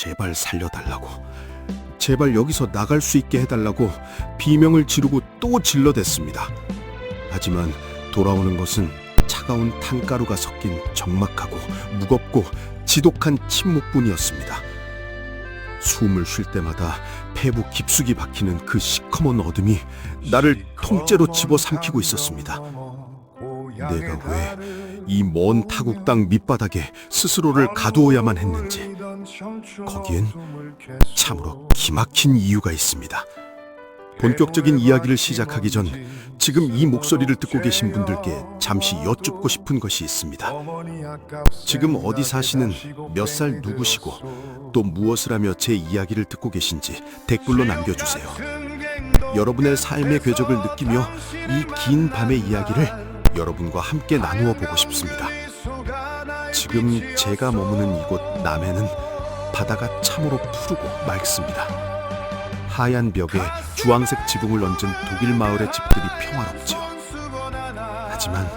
제발 살려달라고, 제발 여기서 나갈 수 있게 해달라고 비명을 지르고 또 질러댔습니다. 하지만 돌아오는 것은 차가운 탄가루가 섞인 적막하고 무겁고 지독한 침묵뿐이었습니다. 숨을 쉴 때마다 폐부 깊숙이 박히는 그 시커먼 어둠이 나를 통째로 집어삼키고 있었습니다. 내가 왜 이 먼 타국 땅 밑바닥에 스스로를 가두어야만 했는지, 거기엔 참으로 기막힌 이유가 있습니다. 본격적인 이야기를 시작하기 전 지금 이 목소리를 듣고 계신 분들께 잠시 여쭙고 싶은 것이 있습니다. 지금 어디 사시는 몇 살 누구시고 또 무엇을 하며 제 이야기를 듣고 계신지 댓글로 남겨주세요. 여러분의 삶의 궤적을 느끼며 이 긴 밤의 이야기를 여러분과 함께 나누어 보고 싶습니다. 지금 제가 머무는 이곳 남해는 바다가 참으로 푸르고 맑습니다. 하얀 벽에 주황색 지붕을 얹은 독일 마을의 집들이 평화롭지요. 하지만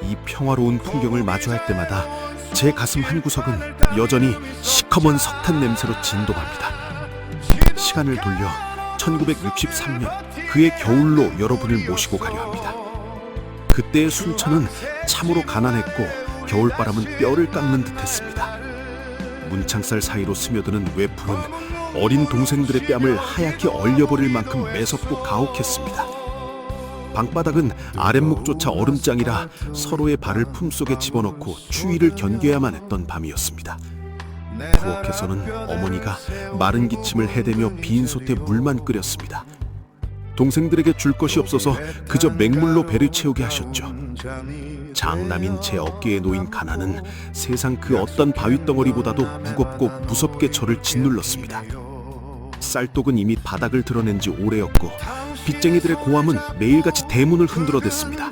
이 평화로운 풍경을 마주할 때마다 제 가슴 한구석은 여전히 시커먼 석탄 냄새로 진동합니다. 시간을 돌려 1963년 그의 겨울로 여러분을 모시고 가려 합니다. 그때의 순천은 참으로 가난했고 겨울바람은 뼈를 깎는 듯했습니다. 문창살 사이로 스며드는 외풍은 어린 동생들의 뺨을 하얗게 얼려버릴 만큼 매섭고 가혹했습니다. 방바닥은 아랫목조차 얼음장이라 서로의 발을 품속에 집어넣고 추위를 견뎌야만 했던 밤이었습니다. 부엌에서는 어머니가 마른 기침을 해대며 빈 솥에 물만 끓였습니다. 동생들에게 줄 것이 없어서 그저 맹물로 배를 채우게 하셨죠. 장남인 제 어깨에 놓인 가난은 세상 그 어떤 바위덩어리보다도 무겁고 무섭게 저를 짓눌렀습니다. 쌀독은 이미 바닥을 드러낸 지 오래였고 빚쟁이들의 고함은 매일같이 대문을 흔들어댔습니다.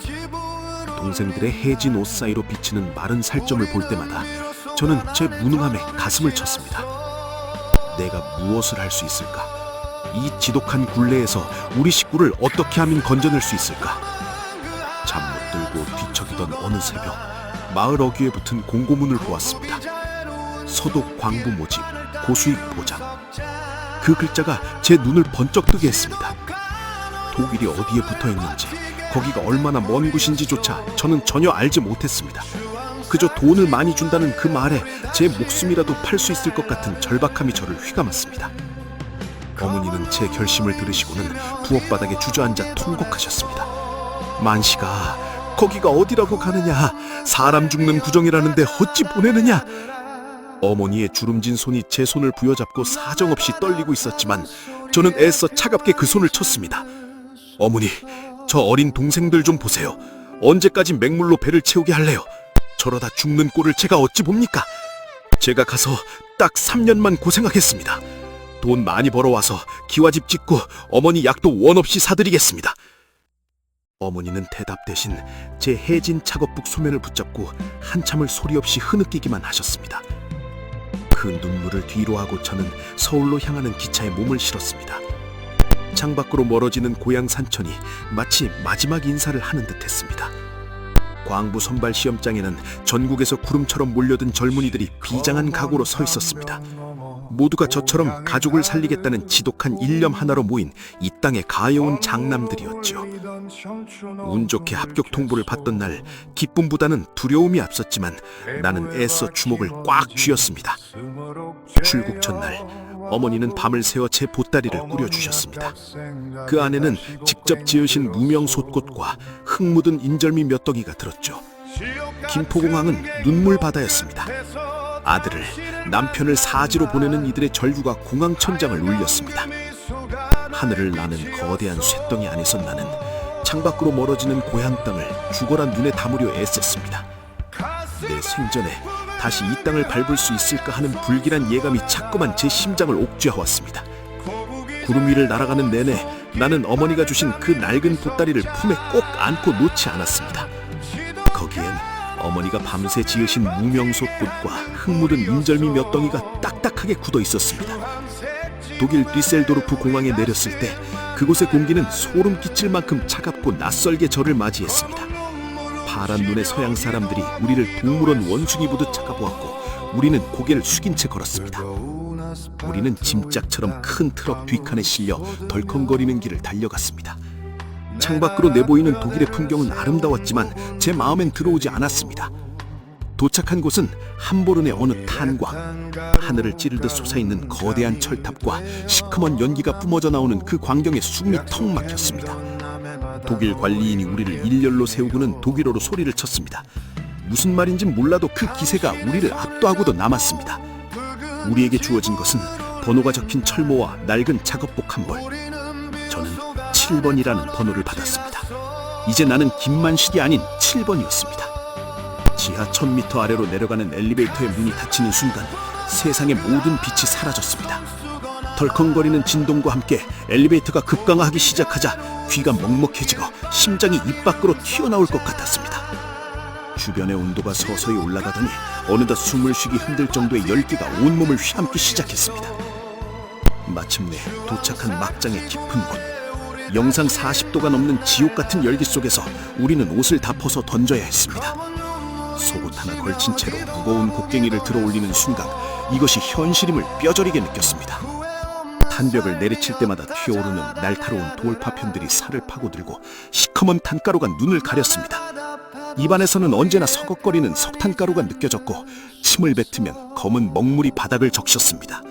동생들의 해진 옷 사이로 비치는 마른 살점을 볼 때마다 저는 제 무능함에 가슴을 쳤습니다. 내가 무엇을 할 수 있을까? 이 지독한 굴레에서 우리 식구를 어떻게 하면 건져낼 수 있을까? 잠 못 들고 뒤척이던 어느 새벽, 마을 어귀에 붙은 공고문을 보았습니다. 소독 광부 모집, 고수익 보장. 그 글자가 제 눈을 번쩍 뜨게 했습니다. 독일이 어디에 붙어있는지, 거기가 얼마나 먼 곳인지조차 저는 전혀 알지 못했습니다. 그저 돈을 많이 준다는 그 말에 제 목숨이라도 팔 수 있을 것 같은 절박함이 저를 휘감았습니다. 어머니는 제 결심을 들으시고는 부엌바닥에 주저앉아 통곡하셨습니다. 만식아, 거기가 어디라고 가느냐? 사람 죽는 구정이라는데 어찌 보내느냐? 어머니의 주름진 손이 제 손을 부여잡고 사정없이 떨리고 있었지만 저는 애써 차갑게 그 손을 쳤습니다. 어머니, 저 어린 동생들 좀 보세요. 언제까지 맹물로 배를 채우게 할래요? 저러다 죽는 꼴을 제가 어찌 봅니까? 제가 가서 딱 3년만 고생하겠습니다. 돈 많이 벌어와서 기와집 짓고 어머니 약도 원 없이 사드리겠습니다. 어머니는 대답 대신 제 해진 작업복 소면을 붙잡고 한참을 소리 없이 흐느끼기만 하셨습니다. 그 눈물을 뒤로 하고 저는 서울로 향하는 기차에 몸을 실었습니다. 창밖으로 멀어지는 고향 산천이 마치 마지막 인사를 하는 듯했습니다. 광부 선발 시험장에는 전국에서 구름처럼 몰려든 젊은이들이 비장한 각오로 서 있었습니다. 모두가 저처럼 가족을 살리겠다는 지독한 일념 하나로 모인 이 땅에 가여운 장남들이었죠. 운 좋게 합격 통보를 받던 날 기쁨보다는 두려움이 앞섰지만 나는 애써 주먹을 꽉 쥐었습니다. 출국 전날 어머니는 밤을 새워 제 보따리를 꾸려주셨습니다. 그 안에는 직접 지으신 무명 솥꽃과 흙 묻은 인절미 몇 덩이가 들었죠. 김포공항은 눈물바다였습니다. 아들을, 남편을 사지로 보내는 이들의 절규가 공항 천장을 울렸습니다. 하늘을 나는 거대한 쇳덩이 안에서 나는 창밖으로 멀어지는 고향 땅을 죽어라 눈에 담으려 애썼습니다. 내 생전에 다시 이 땅을 밟을 수 있을까 하는 불길한 예감이 자꾸만 제 심장을 옥죄어왔습니다. 구름 위를 날아가는 내내 나는 어머니가 주신 그 낡은 보따리를 품에 꼭 안고 놓지 않았습니다. 거기엔 어머니가 밤새 지으신 무명솥꽃과 흙 묻은 인절미 몇 덩이가 딱딱하게 굳어 있었습니다. 독일 뒤셀도르프 공항에 내렸을 때 그곳의 공기는 소름 끼칠 만큼 차갑고 낯설게 저를 맞이했습니다. 파란 눈의 서양 사람들이 우리를 동물원 원숭이 보듯 쳐다보았고 우리는 고개를 숙인 채 걸었습니다. 우리는 짐짝처럼 큰 트럭 뒷칸에 실려 덜컹거리는 길을 달려갔습니다. 창밖으로 내보이는 독일의 풍경은 아름다웠지만 제 마음엔 들어오지 않았습니다. 도착한 곳은 함보른의 어느 탄광. 하늘을 찌르듯 솟아있는 거대한 철탑과 시커먼 연기가 뿜어져 나오는 그 광경에 숨이 턱 막혔습니다. 독일 관리인이 우리를 일렬로 세우고는 독일어로 소리를 쳤습니다. 무슨 말인진 몰라도 그 기세가 우리를 압도하고도 남았습니다. 우리에게 주어진 것은 번호가 적힌 철모와 낡은 작업복 한 벌. 저는 7번이라는 번호를 받았습니다. 이제 나는 김만식이 아닌 7번이었습니다. 지하 1000m 아래로 내려가는 엘리베이터의 문이 닫히는 순간 세상의 모든 빛이 사라졌습니다. 덜컹거리는 진동과 함께 엘리베이터가 급강하기 시작하자 귀가 먹먹해지고 심장이 입 밖으로 튀어나올 것 같았습니다. 주변의 온도가 서서히 올라가더니 어느덧 숨을 쉬기 힘들 정도의 열기가 온몸을 휘감기 시작했습니다. 마침내 도착한 막장의 깊은 곳. 영상 40도가 넘는 지옥 같은 열기 속에서 우리는 옷을 다 벗어 던져야 했습니다. 속옷 하나 걸친 채로 무거운 곡괭이를 들어 올리는 순간 이것이 현실임을 뼈저리게 느꼈습니다. 탄벽을 내리칠 때마다 튀어오르는 날카로운 돌 파편들이 살을 파고들고 시커먼 탄가루가 눈을 가렸습니다. 입안에서는 언제나 서걱거리는 석탄가루가 느껴졌고 침을 뱉으면 검은 먹물이 바닥을 적셨습니다.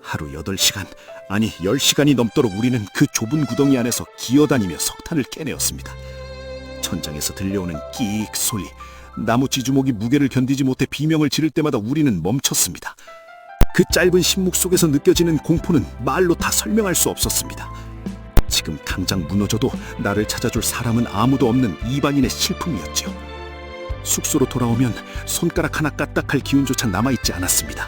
하루 8시간, 아니 10시간이 넘도록 우리는 그 좁은 구덩이 안에서 기어다니며 석탄을 깨내었습니다. 천장에서 들려오는 끼익 소리, 나무 지주목이 무게를 견디지 못해 비명을 지를 때마다 우리는 멈췄습니다. 그 짧은 신목 속에서 느껴지는 공포는 말로 다 설명할 수 없었습니다. 지금 당장 무너져도 나를 찾아줄 사람은 아무도 없는 이방인의 슬픔이었지요. 숙소로 돌아오면 손가락 하나 까딱할 기운조차 남아있지 않았습니다.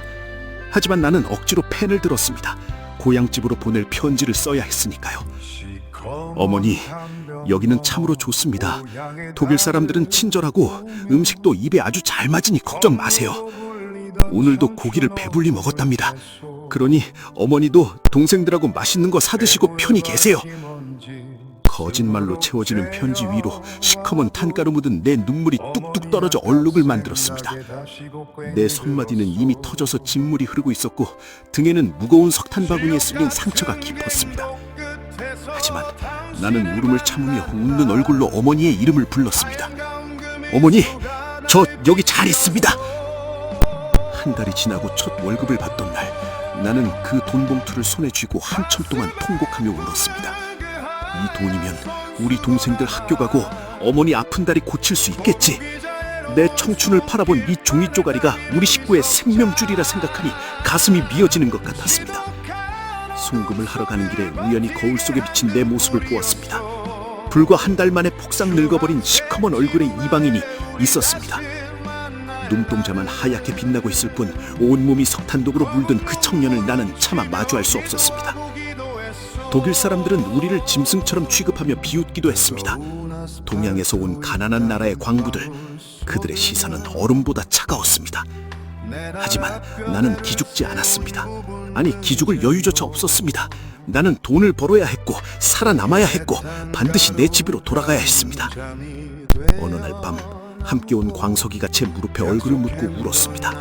하지만 나는 억지로 펜을 들었습니다. 고향집으로 보낼 편지를 써야 했으니까요. 어머니, 여기는 참으로 좋습니다. 독일 사람들은 친절하고 음식도 입에 아주 잘 맞으니 걱정 마세요. 오늘도 고기를 배불리 먹었답니다. 그러니 어머니도 동생들하고 맛있는 거 사드시고 편히 계세요. 거짓말로 채워지는 편지 위로 시커먼 탄가루 묻은 내 눈물이 뚝뚝 떨어져 얼룩을 만들었습니다. 내 손마디는 이미 터져서 진물이 흐르고 있었고 등에는 무거운 석탄 바구니에 쓸린 상처가 깊었습니다. 하지만 나는 울음을 참으며 웃는 얼굴로 어머니의 이름을 불렀습니다. 어머니, 저 여기 잘 있습니다. 한 달이 지나고 첫 월급을 받던 날, 나는 그 돈 봉투를 손에 쥐고 한참 동안 통곡하며 울었습니다. 이 돈이면 우리 동생들 학교 가고 어머니 아픈 다리 고칠 수 있겠지. 내 청춘을 팔아본 이 종이 쪼가리가 우리 식구의 생명줄이라 생각하니 가슴이 미어지는 것 같았습니다. 송금을 하러 가는 길에 우연히 거울 속에 비친 내 모습을 보았습니다. 불과 한 달 만에 폭삭 늙어버린 시커먼 얼굴의 이방인이 있었습니다. 눈동자만 하얗게 빛나고 있을 뿐 온몸이 석탄독으로 물든 그 청년을 나는 차마 마주할 수 없었습니다. 독일 사람들은 우리를 짐승처럼 취급하며 비웃기도 했습니다. 동양에서 온 가난한 나라의 광부들, 그들의 시선은 얼음보다 차가웠습니다. 하지만 나는 기죽지 않았습니다. 아니, 기죽을 여유조차 없었습니다. 나는 돈을 벌어야 했고 살아남아야 했고 반드시 내 집으로 돌아가야 했습니다. 어느 날 밤 함께 온 광석이가 제 무릎에 얼굴을 묻고 울었습니다.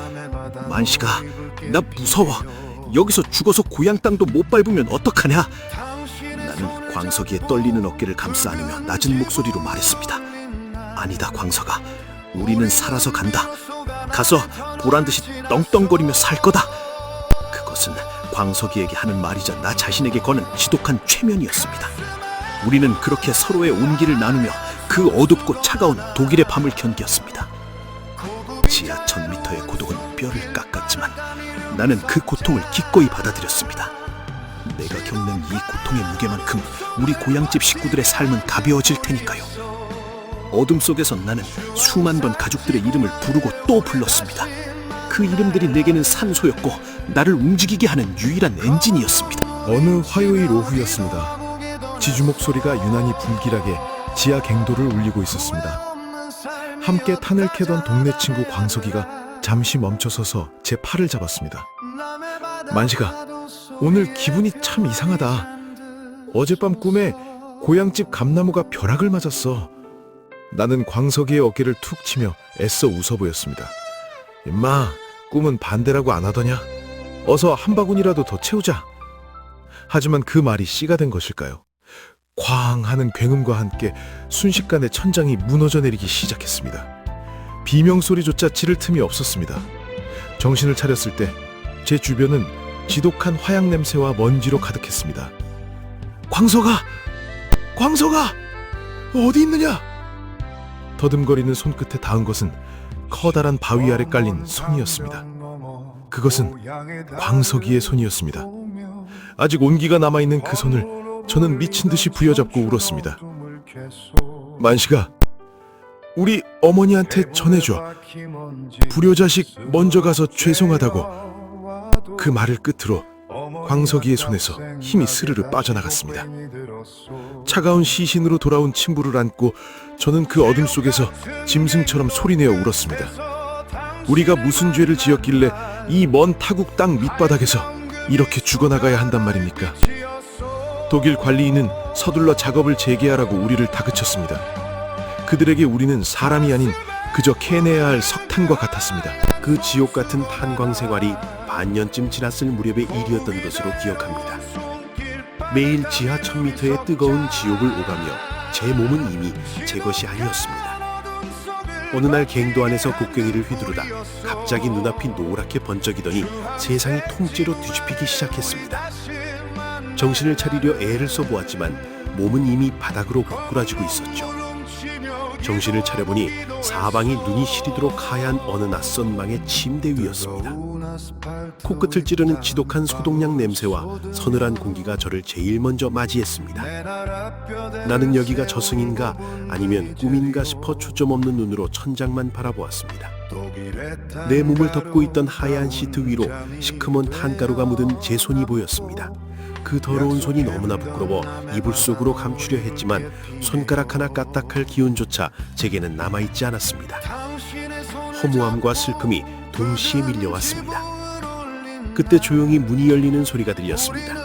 만식아, 나 무서워. 여기서 죽어서 고향 땅도 못 밟으면 어떡하냐? 나는 광석이의 떨리는 어깨를 감싸 안으며 낮은 목소리로 말했습니다. 아니다, 광석아. 우리는 살아서 간다. 가서 보란듯이 떵떵거리며 살 거다. 그것은 광석이에게 하는 말이자 나 자신에게 거는 지독한 최면이었습니다. 우리는 그렇게 서로의 온기를 나누며 그 어둡고 차가운 독일의 밤을 견디었습니다. 지하 1000m의 고독은 뼈를 깎았지만 나는 그 고통을 기꺼이 받아들였습니다. 내가 겪는 이 고통의 무게만큼 우리 고향집 식구들의 삶은 가벼워질 테니까요. 어둠 속에선 나는 수만 번 가족들의 이름을 부르고 또 불렀습니다. 그 이름들이 내게는 산소였고 나를 움직이게 하는 유일한 엔진이었습니다. 어느 화요일 오후였습니다. 지주목 소리가 유난히 불길하게 지하 갱도를 울리고 있었습니다. 함께 탄을 캐던 동네 친구 광석이가 잠시 멈춰서서 제 팔을 잡았습니다. 만식아, 오늘 기분이 참 이상하다. 어젯밤 꿈에 고향집 감나무가 벼락을 맞았어. 나는 광석이의 어깨를 툭 치며 애써 웃어 보였습니다. 임마, 꿈은 반대라고 안 하더냐? 어서 한 바구니라도 더 채우자. 하지만 그 말이 씨가 된 것일까요? 쾅 하는 굉음과 함께 순식간에 천장이 무너져 내리기 시작했습니다. 비명소리조차 지를 틈이 없었습니다. 정신을 차렸을 때 제 주변은 지독한 화약 냄새와 먼지로 가득했습니다. 광석아! 광석아! 어디 있느냐? 더듬거리는 손끝에 닿은 것은 커다란 바위 아래 깔린 손이었습니다. 그것은 광석이의 손이었습니다. 아직 온기가 남아있는 그 손을 저는 미친 듯이 부여잡고 울었습니다. 만식아, 우리 어머니한테 전해줘. 불효자식 먼저 가서 죄송하다고. 그 말을 끝으로 광석이의 손에서 힘이 스르르 빠져나갔습니다. 차가운 시신으로 돌아온 친부를 안고 저는 그 어둠 속에서 짐승처럼 소리내어 울었습니다. 우리가 무슨 죄를 지었길래 이 먼 타국 땅 밑바닥에서 이렇게 죽어나가야 한단 말입니까? 독일 관리인은 서둘러 작업을 재개하라고 우리를 다그쳤습니다. 그들에게 우리는 사람이 아닌 그저 캐내야 할 석탄과 같았습니다. 그 지옥 같은 탄광 생활이 반년쯤 지났을 무렵의 일이었던 것으로 기억합니다. 매일 지하 1000m의 뜨거운 지옥을 오가며 제 몸은 이미 제 것이 아니었습니다. 어느 날 갱도 안에서 곡괭이를 휘두르다 갑자기 눈앞이 노랗게 번쩍이더니 세상이 통째로 뒤집히기 시작했습니다. 정신을 차리려 애를 써보았지만 몸은 이미 바닥으로 고꾸라지고 있었죠. 정신을 차려보니 사방이 눈이 시리도록 하얀 어느 낯선 망의 침대 위였습니다. 코끝을 찌르는 지독한 소독약 냄새와 서늘한 공기가 저를 제일 먼저 맞이했습니다. 나는 여기가 저승인가 아니면 꿈인가 싶어 초점 없는 눈으로 천장만 바라보았습니다. 내 몸을 덮고 있던 하얀 시트 위로 시커먼 탄가루가 묻은 제 손이 보였습니다. 그 더러운 손이 너무나 부끄러워 이불 속으로 감추려 했지만 손가락 하나 까딱할 기운조차 제게는 남아있지 않았습니다. 허무함과 슬픔이 동시에 밀려왔습니다. 그때 조용히 문이 열리는 소리가 들렸습니다.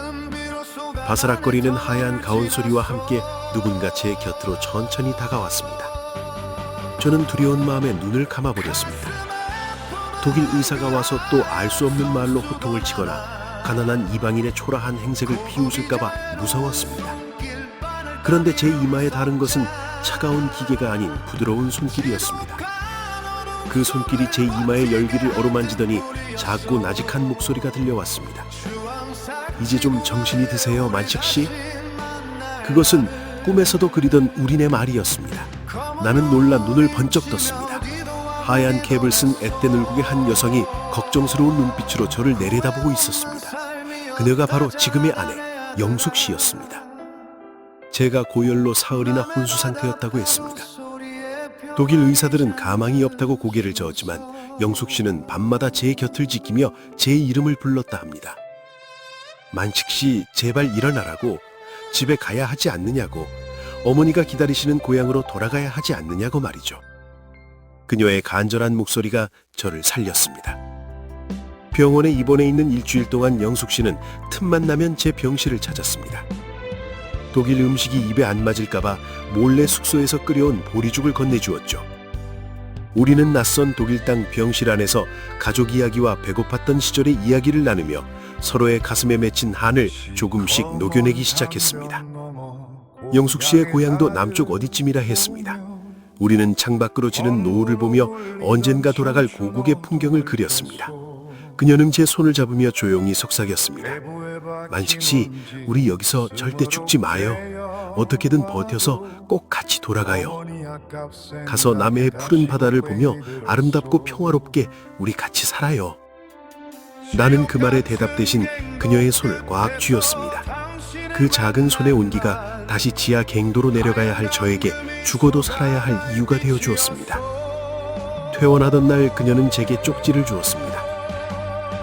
바스락거리는 하얀 가온 소리와 함께 누군가 제 곁으로 천천히 다가왔습니다. 저는 두려운 마음에 눈을 감아버렸습니다. 독일 의사가 와서 또 알 수 없는 말로 호통을 치거나 가난한 이방인의 초라한 행색을 비웃을까봐 무서웠습니다. 그런데 제 이마에 닿은 것은 차가운 기계가 아닌 부드러운 손길이었습니다. 그 손길이 제 이마의 열기를 어루만지더니 작고 나직한 목소리가 들려왔습니다. 이제 좀 정신이 드세요, 만식씨? 그것은 꿈에서도 그리던 우리네 말이었습니다. 나는 놀라 눈을 번쩍 떴습니다. 하얀 캡을 쓴 앳된 얼굴의 한 여성이 걱정스러운 눈빛으로 저를 내려다보고 있었습니다. 그녀가 바로 지금의 아내 영숙 씨였습니다. 제가 고열로 사흘이나 혼수 상태였다고 했습니다. 독일 의사들은 가망이 없다고 고개를 저었지만 영숙 씨는 밤마다 제 곁을 지키며 제 이름을 불렀다 합니다. 만식 씨, 제발 일어나라고, 집에 가야 하지 않느냐고, 어머니가 기다리시는 고향으로 돌아가야 하지 않느냐고 말이죠. 그녀의 간절한 목소리가 저를 살렸습니다. 병원에 입원해 있는 일주일 동안 영숙 씨는 틈만 나면 제 병실을 찾았습니다. 독일 음식이 입에 안 맞을까봐 몰래 숙소에서 끓여온 보리죽을 건네주었죠. 우리는 낯선 독일 땅 병실 안에서 가족 이야기와 배고팠던 시절의 이야기를 나누며 서로의 가슴에 맺힌 한을 조금씩 녹여내기 시작했습니다. 영숙 씨의 고향도 남쪽 어디쯤이라 했습니다. 우리는 창밖으로 지는 노을을 보며 언젠가 돌아갈 고국의 풍경을 그렸습니다. 그녀는 제 손을 잡으며 조용히 속삭였습니다. 만식 씨, 우리 여기서 절대 죽지 마요. 어떻게든 버텨서 꼭 같이 돌아가요. 가서 남해의 푸른 바다를 보며 아름답고 평화롭게 우리 같이 살아요. 나는 그 말에 대답 대신 그녀의 손을 꽉 쥐었습니다. 그 작은 손의 온기가 다시 지하 갱도로 내려가야 할 저에게 죽어도 살아야 할 이유가 되어 주었습니다. 퇴원하던 날 그녀는 제게 쪽지를 주었습니다.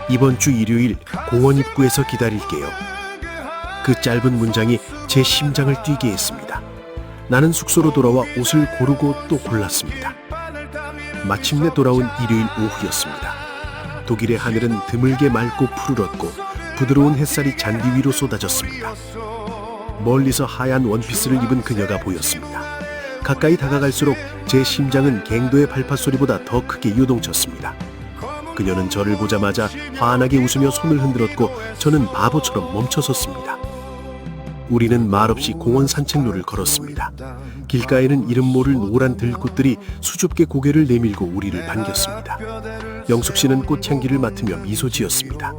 이번 주 일요일 공원 입구에서 기다릴게요. 그 짧은 문장이 제 심장을 뛰게 했습니다. 나는 숙소로 돌아와 옷을 고르고 또 골랐습니다. 마침내 돌아온 일요일 오후였습니다. 독일의 하늘은 드물게 맑고 푸르렀고 부드러운 햇살이 잔디 위로 쏟아졌습니다. 멀리서 하얀 원피스를 입은 그녀가 보였습니다. 가까이 다가갈수록 제 심장은 갱도의 발파 소리보다 더 크게 요동쳤습니다. 그녀는 저를 보자마자 환하게 웃으며 손을 흔들었고 저는 바보처럼 멈춰섰습니다. 우리는 말없이 공원 산책로를 걸었습니다. 길가에는 이름 모를 노란 들꽃들이 수줍게 고개를 내밀고 우리를 반겼습니다. 영숙 씨는 꽃향기를 맡으며 미소 지었습니다.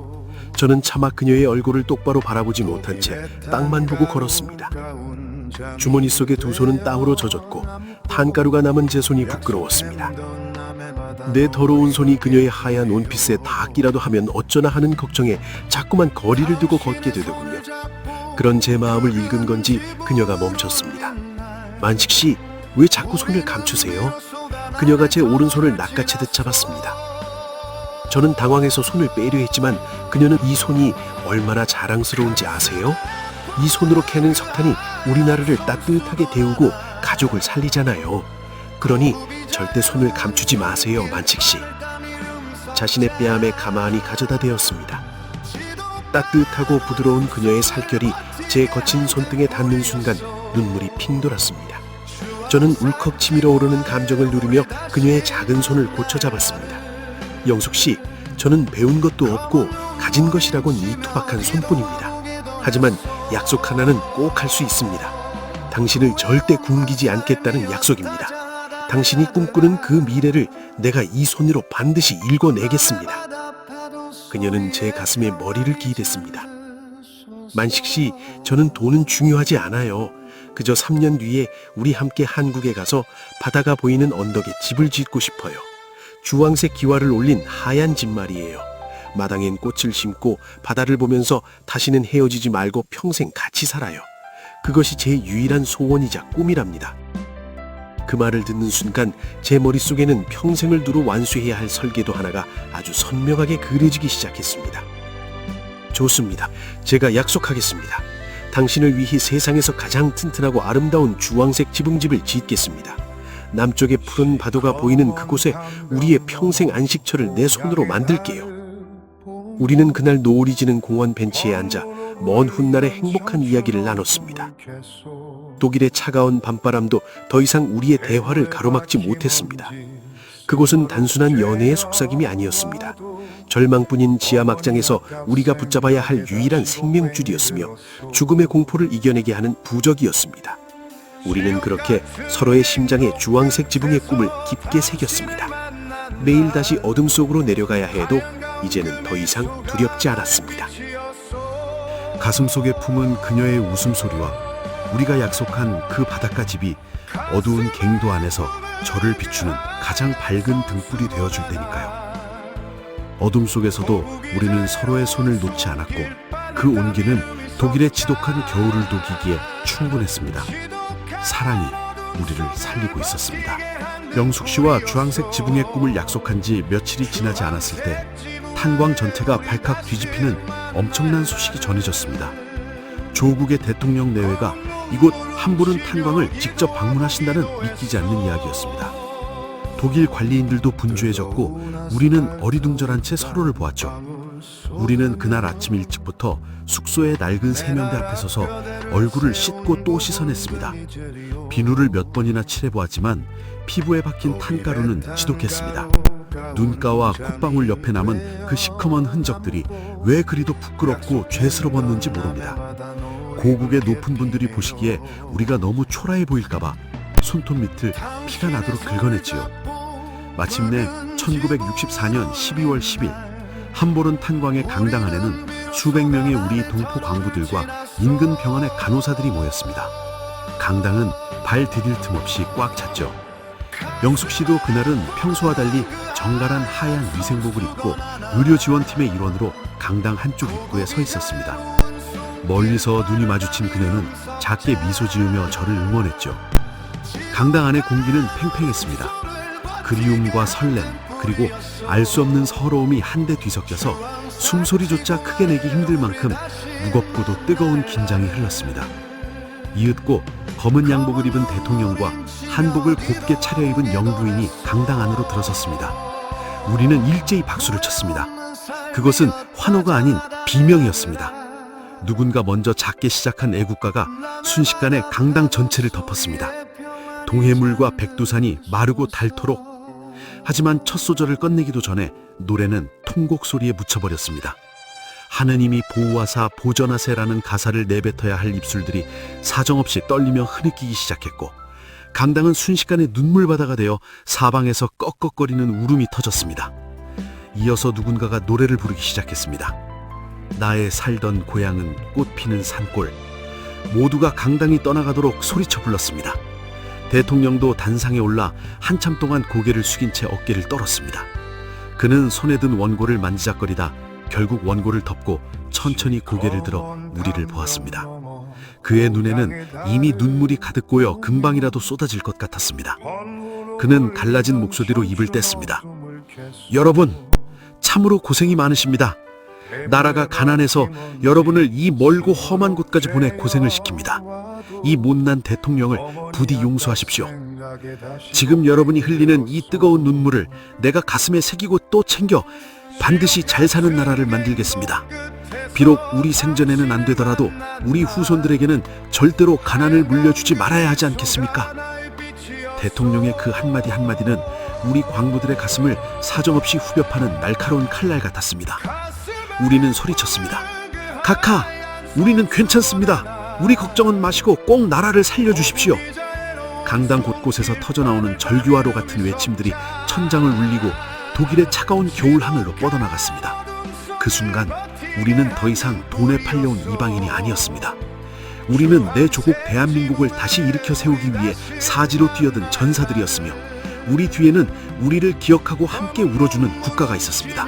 저는 차마 그녀의 얼굴을 똑바로 바라보지 못한 채 땅만 보고 걸었습니다. 주머니 속에 두 손은 땀으로 젖었고 탄가루가 남은 제 손이 부끄러웠습니다. 내 더러운 손이 그녀의 하얀 원피스에 닿기라도 하면 어쩌나 하는 걱정에 자꾸만 거리를 두고 걷게 되더군요. 그런 제 마음을 읽은 건지 그녀가 멈췄습니다. 만식 씨, 왜 자꾸 손을 감추세요? 그녀가 제 오른손을 낚아채듯 잡았습니다. 저는 당황해서 손을 빼려 했지만 그녀는 이 손이 얼마나 자랑스러운지 아세요? 이 손으로 캐는 석탄이 우리나라를 따뜻하게 데우고 가족을 살리잖아요. 그러니 절대 손을 감추지 마세요, 만식 씨. 자신의 뺨에 가만히 가져다 대었습니다. 따뜻하고 부드러운 그녀의 살결이 제 거친 손등에 닿는 순간 눈물이 핑 돌았습니다. 저는 울컥 치밀어 오르는 감정을 누리며 그녀의 작은 손을 고쳐 잡았습니다. 영숙 씨, 저는 배운 것도 없고 가진 것이라곤 이 투박한 손뿐입니다. 하지만 약속 하나는 꼭 할 수 있습니다. 당신을 절대 굶기지 않겠다는 약속입니다. 당신이 꿈꾸는 그 미래를 내가 이 손으로 반드시 읽어내겠습니다. 그녀는 제 가슴에 머리를 기댔습니다. 만식 씨, 저는 돈은 중요하지 않아요. 그저 3년 뒤에 우리 함께 한국에 가서 바다가 보이는 언덕에 집을 짓고 싶어요. 주황색 기와를 올린 하얀 집 말이에요. 마당엔 꽃을 심고 바다를 보면서 다시는 헤어지지 말고 평생 같이 살아요. 그것이 제 유일한 소원이자 꿈이랍니다. 그 말을 듣는 순간 제 머릿속에는 평생을 두루 완수해야 할 설계도 하나가 아주 선명하게 그려지기 시작했습니다. 좋습니다. 제가 약속하겠습니다. 당신을 위해 세상에서 가장 튼튼하고 아름다운 주황색 지붕집을 짓겠습니다. 남쪽의 푸른 바다가 보이는 그곳에 우리의 평생 안식처를 내 손으로 만들게요. 우리는 그날 노을이 지는 공원 벤치에 앉아 먼 훗날의 행복한 이야기를 나눴습니다. 독일의 차가운 밤바람도 더 이상 우리의 대화를 가로막지 못했습니다. 그곳은 단순한 연애의 속삭임이 아니었습니다. 절망뿐인 지하 막장에서 우리가 붙잡아야 할 유일한 생명줄이었으며 죽음의 공포를 이겨내게 하는 부적이었습니다. 우리는 그렇게 서로의 심장에 주황색 지붕의 꿈을 깊게 새겼습니다. 매일 다시 어둠 속으로 내려가야 해도 이제는 더 이상 두렵지 않았습니다. 가슴 속에 품은 그녀의 웃음소리와 우리가 약속한 그 바닷가 집이 어두운 갱도 안에서 저를 비추는 가장 밝은 등불이 되어줄 테니까요. 어둠 속에서도 우리는 서로의 손을 놓지 않았고 그 온기는 독일의 지독한 겨울을 녹이기에 충분했습니다. 사랑이 우리를 살리고 있었습니다. 영숙 씨와 주황색 지붕의 꿈을 약속한 지 며칠이 지나지 않았을 때 탄광 전체가 발칵 뒤집히는 엄청난 소식이 전해졌습니다. 조국의 대통령 내외가 이곳 함부른 탄광을 직접 방문하신다는 믿기지 않는 이야기였습니다. 독일 관리인들도 분주해졌고 우리는 어리둥절한 채 서로를 보았죠. 우리는 그날 아침 일찍부터 숙소의 낡은 세면대 앞에 서서 얼굴을 씻고 또 씻어냈습니다. 비누를 몇 번이나 칠해보았지만 피부에 박힌 탄가루는 지독했습니다. 눈가와 콧방울 옆에 남은 그 시커먼 흔적들이 왜 그리도 부끄럽고 죄스러웠는지 모릅니다. 고국의 높은 분들이 보시기에 우리가 너무 초라해 보일까봐 손톱 밑을 피가 나도록 긁어냈지요. 마침내 1964년 12월 10일 함보른 탄광의 강당 안에는 수백 명의 우리 동포 광부들과 인근 병원의 간호사들이 모였습니다. 강당은 발 디딜 틈 없이 꽉 찼죠. 영숙 씨도 그날은 평소와 달리 정갈한 하얀 위생복을 입고 의료지원팀의 일원으로 강당 한쪽 입구에 서 있었습니다. 멀리서 눈이 마주친 그녀는 작게 미소 지으며 저를 응원했죠. 강당 안의 공기는 팽팽했습니다. 그리움과 설렘, 그리고 알 수 없는 서러움이 한데 뒤섞여서 숨소리조차 크게 내기 힘들 만큼 무겁고도 뜨거운 긴장이 흘렀습니다. 이윽고 검은 양복을 입은 대통령과 한복을 곱게 차려입은 영부인이 강당 안으로 들어섰습니다. 우리는 일제히 박수를 쳤습니다. 그것은 환호가 아닌 비명이었습니다. 누군가 먼저 작게 시작한 애국가가 순식간에 강당 전체를 덮었습니다. 동해물과 백두산이 마르고 닳도록. 하지만 첫 소절을 끝내기도 전에 노래는 통곡 소리에 묻혀버렸습니다. 하느님이 보호하사 보전하세라는 가사를 내뱉어야 할 입술들이 사정없이 떨리며 흐느끼기 시작했고, 강당은 순식간에 눈물바다가 되어 사방에서 꺽꺽거리는 울음이 터졌습니다. 이어서 누군가가 노래를 부르기 시작했습니다. 나의 살던 고향은 꽃피는 산골. 모두가 강당이 떠나가도록 소리쳐 불렀습니다. 대통령도 단상에 올라 한참 동안 고개를 숙인 채 어깨를 떨었습니다. 그는 손에 든 원고를 만지작거리다 결국 원고를 덮고 천천히 고개를 들어 우리를 보았습니다. 그의 눈에는 이미 눈물이 가득 고여 금방이라도 쏟아질 것 같았습니다. 그는 갈라진 목소리로 입을 뗐습니다. 여러분, 참으로 고생이 많으십니다. 나라가 가난해서 여러분을 이 멀고 험한 곳까지 보내 고생을 시킵니다. 이 못난 대통령을 부디 용서하십시오. 지금 여러분이 흘리는 이 뜨거운 눈물을 내가 가슴에 새기고 또 챙겨 반드시 잘 사는 나라를 만들겠습니다. 비록 우리 생전에는 안 되더라도 우리 후손들에게는 절대로 가난을 물려주지 말아야 하지 않겠습니까? 대통령의 그 한마디 한마디는 우리 광부들의 가슴을 사정없이 후벼 파는 날카로운 칼날 같았습니다. 우리는 소리쳤습니다. 카카, 우리는 괜찮습니다. 우리 걱정은 마시고 꼭 나라를 살려주십시오. 강당 곳곳에서 터져나오는 절규화로 같은 외침들이 천장을 울리고 독일의 차가운 겨울 하늘로 뻗어나갔습니다. 그 순간 우리는 더 이상 돈에 팔려온 이방인이 아니었습니다. 우리는 내 조국 대한민국을 다시 일으켜 세우기 위해 사지로 뛰어든 전사들이었으며, 우리 뒤에는 우리를 기억하고 함께 울어주는 국가가 있었습니다.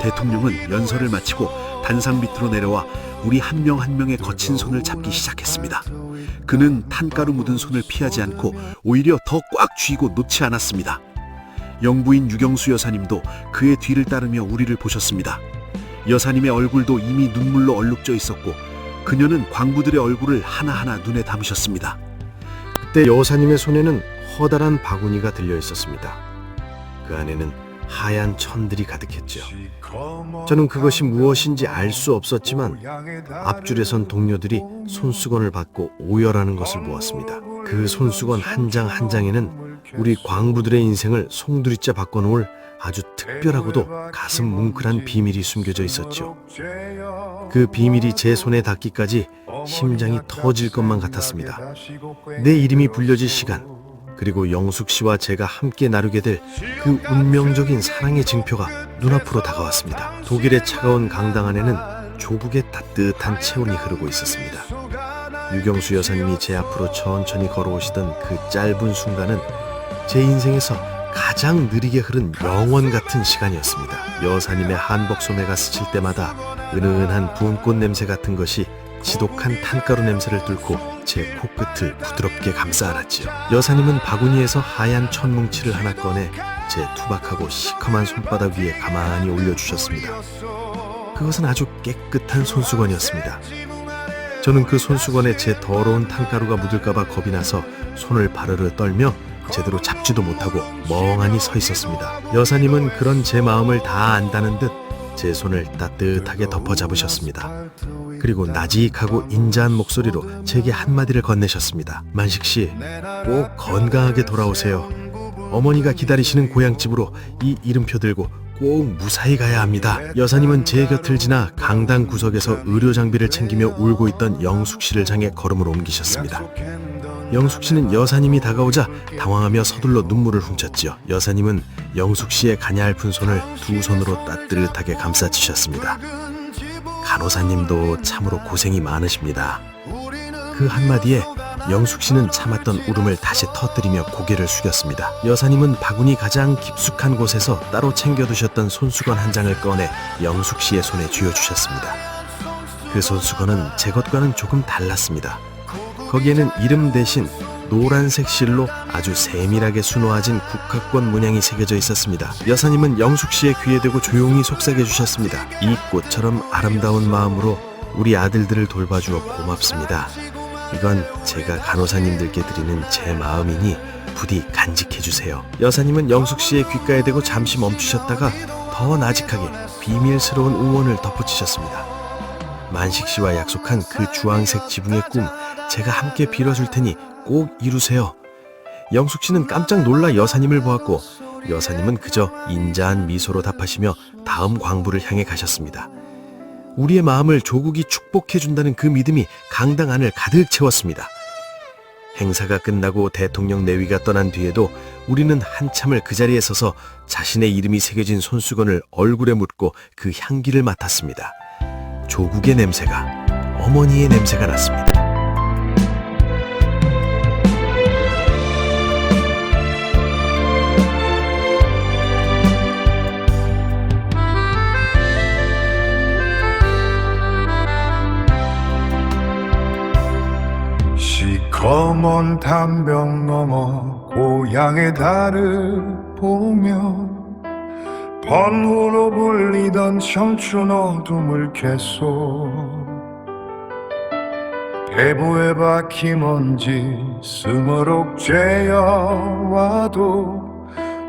대통령은 연설을 마치고 단상 밑으로 내려와 우리 한 명 한 명의 거친 손을 잡기 시작했습니다. 그는 탄가루 묻은 손을 피하지 않고 오히려 더 꽉 쥐고 놓지 않았습니다. 영부인 유경수 여사님도 그의 뒤를 따르며 우리를 보셨습니다. 여사님의 얼굴도 이미 눈물로 얼룩져 있었고, 그녀는 광부들의 얼굴을 하나하나 눈에 담으셨습니다. 그때 여사님의 손에는 커다란 바구니가 들려 있었습니다. 그 안에는 하얀 천들이 가득했죠. 저는 그것이 무엇인지 알 수 없었지만 앞줄에 선 동료들이 손수건을 받고 오열하는 것을 보았습니다. 그 손수건 한 장 한 장에는 우리 광부들의 인생을 송두리째 바꿔놓을 아주 특별하고도 가슴 뭉클한 비밀이 숨겨져 있었죠. 그 비밀이 제 손에 닿기까지 심장이 터질 것만 같았습니다. 내 이름이 불려질 시간, 그리고 영숙 씨와 제가 함께 나누게 될 그 운명적인 사랑의 징표가 눈앞으로 다가왔습니다. 독일의 차가운 강당 안에는 조국의 따뜻한 체온이 흐르고 있었습니다. 유경수 여사님이 제 앞으로 천천히 걸어오시던 그 짧은 순간은 제 인생에서 가장 느리게 흐른 영원 같은 시간이었습니다. 여사님의 한복 소매가 스칠 때마다 은은한 붕꽃 냄새 같은 것이 지독한 탄가루 냄새를 뚫고 제 코끝을 부드럽게 감싸 안았지요. 여사님은 바구니에서 하얀 천뭉치를 하나 꺼내 제 투박하고 시커먼 손바닥 위에 가만히 올려주셨습니다. 그것은 아주 깨끗한 손수건이었습니다. 저는 그 손수건에 제 더러운 탄가루가 묻을까봐 겁이 나서 손을 바르르 떨며 제대로 잡지도 못하고 멍하니 서 있었습니다. 여사님은 그런 제 마음을 다 안다는 듯 제 손을 따뜻하게 덮어 잡으셨습니다. 그리고 나직하고 인자한 목소리로 제게 한마디를 건네셨습니다. 만식 씨, 꼭 건강하게 돌아오세요. 어머니가 기다리시는 고향집으로 이 이름표 들고 꼭 무사히 가야 합니다. 여사님은 제 곁을 지나 강당 구석에서 의료 장비를 챙기며 울고 있던 영숙 씨를 향해 걸음을 옮기셨습니다. 영숙 씨는 여사님이 다가오자 당황하며 서둘러 눈물을 훔쳤지요. 여사님은 영숙 씨의 가냘픈 손을 두 손으로 따뜻하게 감싸주셨습니다. 간호사님도 참으로 고생이 많으십니다. 그 한마디에 영숙 씨는 참았던 울음을 다시 터뜨리며 고개를 숙였습니다. 여사님은 바구니 가장 깊숙한 곳에서 따로 챙겨두셨던 손수건 한 장을 꺼내 영숙 씨의 손에 쥐어주셨습니다. 그 손수건은 제 것과는 조금 달랐습니다. 거기에는 이름 대신 노란색 실로 아주 세밀하게 수놓아진 국화꽃 문양이 새겨져 있었습니다. 여사님은 영숙 씨의 귀에 대고 조용히 속삭여 주셨습니다. 이 꽃처럼 아름다운 마음으로 우리 아들들을 돌봐주어 고맙습니다. 이건 제가 간호사님들께 드리는 제 마음이니 부디 간직해 주세요. 여사님은 영숙 씨의 귓가에 대고 잠시 멈추셨다가 더 나직하게 비밀스러운 응원을 덧붙이셨습니다. 만식 씨와 약속한 그 주황색 지붕의 꿈 제가 함께 빌어줄 테니 꼭 이루세요. 영숙 씨는 깜짝 놀라 여사님을 보았고 여사님은 그저 인자한 미소로 답하시며 다음 광부를 향해 가셨습니다. 우리의 마음을 조국이 축복해준다는 그 믿음이 강당 안을 가득 채웠습니다. 행사가 끝나고 대통령 내위가 떠난 뒤에도 우리는 한참을 그 자리에 서서 자신의 이름이 새겨진 손수건을 얼굴에 묻고 그 향기를 맡았습니다. 조국의 냄새가 어머니의 냄새가 났습니다. 시커먼 담벼 넘어 고향의 달을 보며 번호로 불리던 청춘 어둠을 캐소 배부에 박힌 먼지 스머럭제여 와도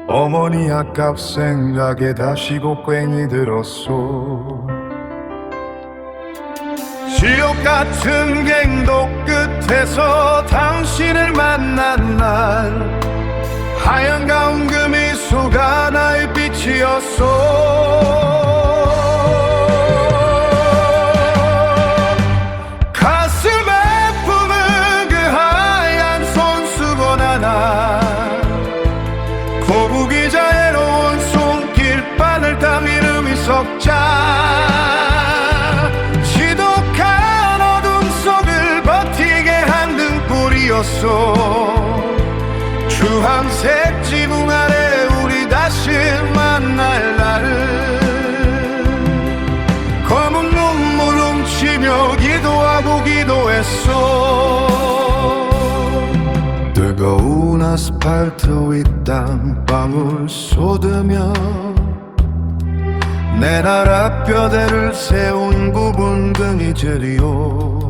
어머니 아깝 생각에 다시 곡괭이 들었소. 지옥 같은 갱도 끝에서 당신을 만난 날 하얀 가운 그 미소가 나의 빛이었소. 가슴에 품은 그 하얀 손수건 하나 거북이자의 로운 손길 바늘땀 이름이 석자 주황색 지붕 아래 우리 다시 만날 날을 검은 눈물 훔치며 기도하고 기도했어. 뜨거운 아스팔트 위 땀방울 쏟으며 내 나라 뼈대를 세운 구분등이 저리요.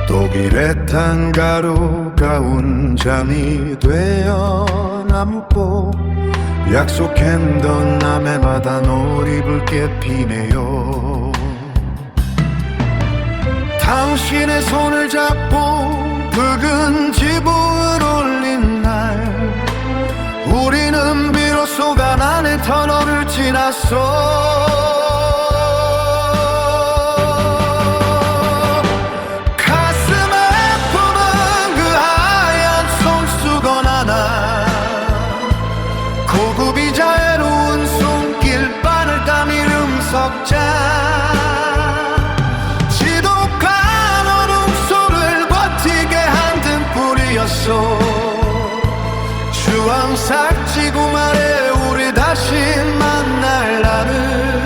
독일의 탄 가루가 운장이 되어 남고 약속했던 남의 바다 놀이 붉게 피네요. 당신의 손을 잡고 붉은 지붕을 올린 날 우리는 비로소 가난의 터널을 지났어. 고급이자의 로운 손길 바늘땀 이름 석자 지독한 어둠 속을 버티게 한 등불이었소. 주황색 지붕 아래 우리 다시 만날 날을